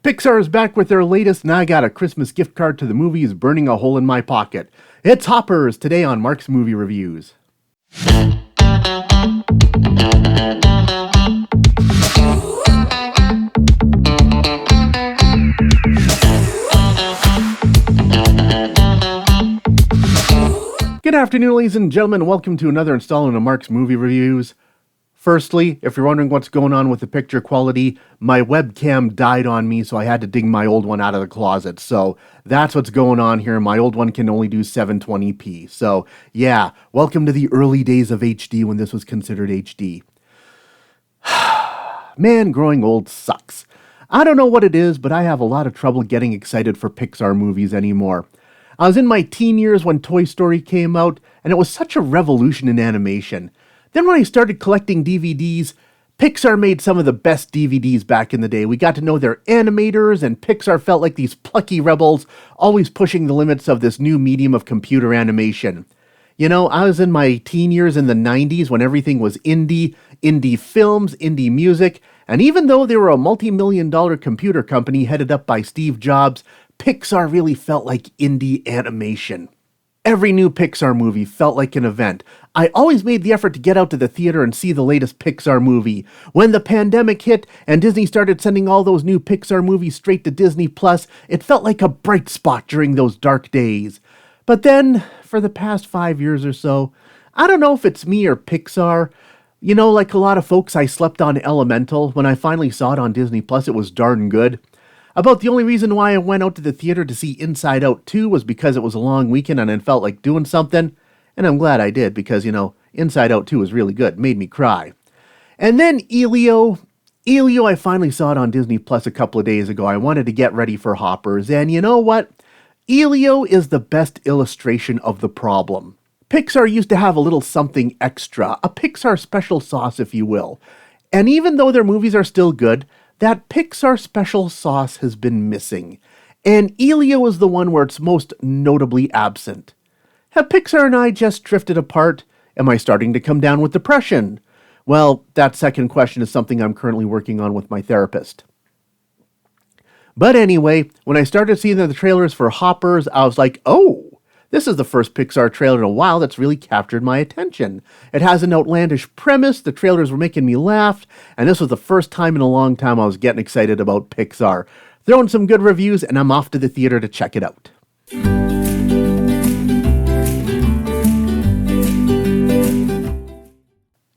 Pixar is back with their latest, and I got a Christmas gift card to the movies burning a hole in my pocket. It's Hoppers, today on Mark's Movie Reviews. Good afternoon, ladies and gentlemen. Welcome to another installment of Mark's Movie Reviews. Firstly, if you're wondering what's going on with the picture quality, my webcam died on me, so I had to dig my old one out of the closet. So that's what's going on here. My old one can only do 720p. So yeah, welcome to the early days of HD when this was considered HD. Man, growing old sucks. I don't know what it is, but I have a lot of trouble getting excited for Pixar movies anymore. I was in my teen years when Toy Story came out, and it was such a revolution in animation. Then when I started collecting DVDs, Pixar made some of the best DVDs back in the day. We got to know their animators, and Pixar felt like these plucky rebels, always pushing the limits of this new medium of computer animation. You know, I was in my teen years in the 90s when everything was indie films, indie music, and even though they were a multi-million-dollar computer company headed up by Steve Jobs, Pixar really felt like indie animation. Every new Pixar movie felt like an event. I always made the effort to get out to the theater and see the latest Pixar movie. When the pandemic hit and Disney started sending all those new Pixar movies straight to Disney Plus, it felt like a bright spot during those dark days. But then, for the past 5 years or so, I don't know if it's me or Pixar. You know, like a lot of folks, I slept on Elemental. When I finally saw it on Disney Plus, it was darn good. About the only reason why I went out to the theater to see Inside Out 2 was because it was a long weekend and I felt like doing something. And I'm glad I did because, you know, Inside Out 2 was really good. It made me cry. And then Elio, I finally saw it on Disney Plus a couple of days ago. I wanted to get ready for Hoppers. And you know what? Elio is the best illustration of the problem. Pixar used to have a little something extra, a Pixar special sauce, if you will. And even though their movies are still good, that Pixar special sauce has been missing, and Elio is the one where it's most notably absent. Have Pixar and I just drifted apart? Am I starting to come down with depression? Well, that second question is something I'm currently working on with my therapist. But anyway, when I started seeing the trailers for Hoppers, I was like, oh, this is the first Pixar trailer in a while that's really captured my attention. It has an outlandish premise, the trailers were making me laugh, and this was the first time in a long time I was getting excited about Pixar. Throwing some good reviews, and I'm off to the theater to check it out.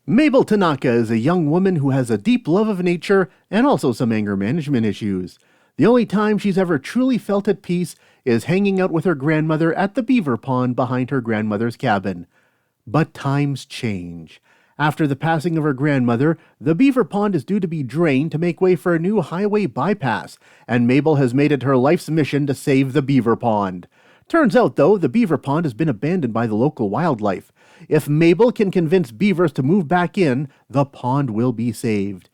Mabel Tanaka is a young woman who has a deep love of nature and also some anger management issues. The only time she's ever truly felt at peace is hanging out with her grandmother at the beaver pond behind her grandmother's cabin. But times change. After the passing of her grandmother, the beaver pond is due to be drained to make way for a new highway bypass, and Mabel has made it her life's mission to save the beaver pond. Turns out, though, the beaver pond has been abandoned by the local wildlife. If Mabel can convince beavers to move back in, the pond will be saved.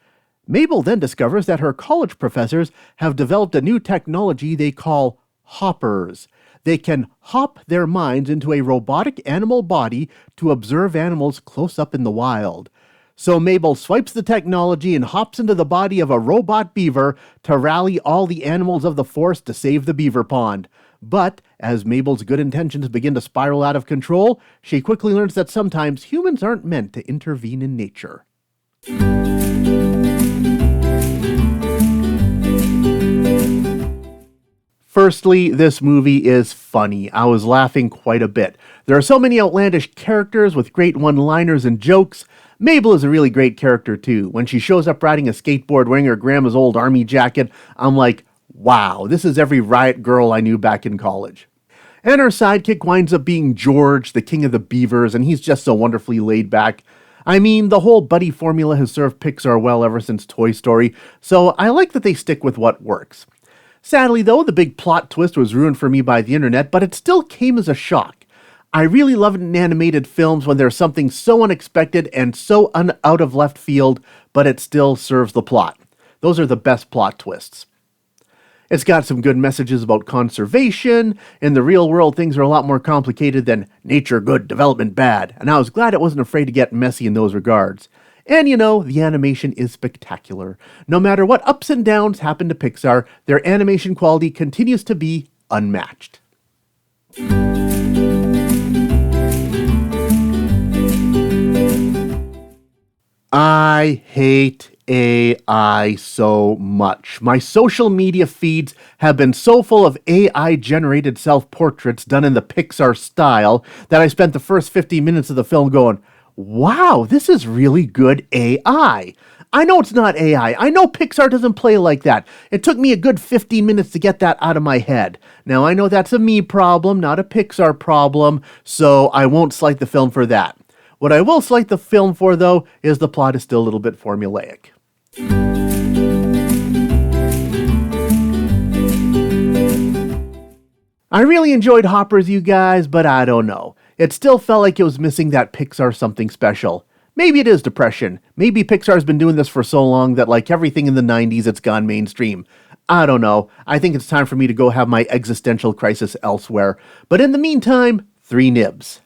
Mabel then discovers that her college professors have developed a new technology they call Hoppers. They can hop their minds into a robotic animal body to observe animals close up in the wild. So Mabel swipes the technology and hops into the body of a robot beaver to rally all the animals of the force to save the beaver pond. But as Mabel's good intentions begin to spiral out of control, she quickly learns that sometimes humans aren't meant to intervene in nature. Firstly, this movie is funny. I was laughing quite a bit. There are so many outlandish characters with great one-liners and jokes. Mabel is a really great character too. When she shows up riding a skateboard wearing her grandma's old army jacket, I'm like, wow, this is every riot girl I knew back in college. And her sidekick winds up being George, the king of the beavers, and he's just so wonderfully laid back. I mean, the whole buddy formula has served Pixar well ever since Toy Story, so I like that they stick with what works. Sadly, though, the big plot twist was ruined for me by the internet, but it still came as a shock. I really love it in animated films when there's something so unexpected and so out of left field, but it still serves the plot. Those are the best plot twists. It's got some good messages about conservation. In the real world, things are a lot more complicated than nature good, development bad, and I was glad it wasn't afraid to get messy in those regards. And the animation is spectacular. No matter what ups and downs happen to Pixar, their animation quality continues to be unmatched. I hate AI so much. My social media feeds have been so full of AI-generated self-portraits done in the Pixar style that I spent the first 50 minutes of the film going, wow, this is really good AI. I know it's not AI. I know Pixar doesn't play like that. It took me a good 15 minutes to get that out of my head. Now, I know that's a me problem, not a Pixar problem, so I won't slight the film for that. What I will slight the film for, though, is the plot is still a little bit formulaic. I really enjoyed Hoppers, you guys, but I don't know. It still felt like it was missing that Pixar something special. Maybe it is depression. Maybe Pixar's been doing this for so long that like everything in the 90s, it's gone mainstream. I don't know. I think it's time for me to go have my existential crisis elsewhere. But in the meantime, 3 nibs.